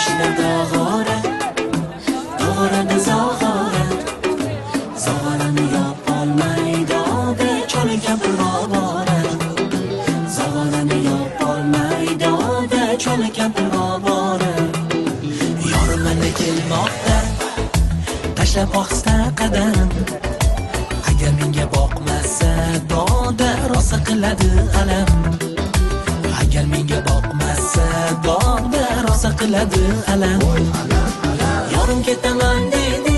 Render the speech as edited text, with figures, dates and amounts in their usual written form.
Moshinada g'orat, dog'orada zog'orat. Zog'orani yopolmay dog'da chol kampir ovora. Zog'orani yopolmay dog'da chol kampir ovora. Yorim menda kelmoqda, tashlab ohista qadam. Agar menga boqmasa dog'da rosa qiladi alam. Agar menga boqmasa dog'da rosa qiladi alam. Yorim ketaman deydi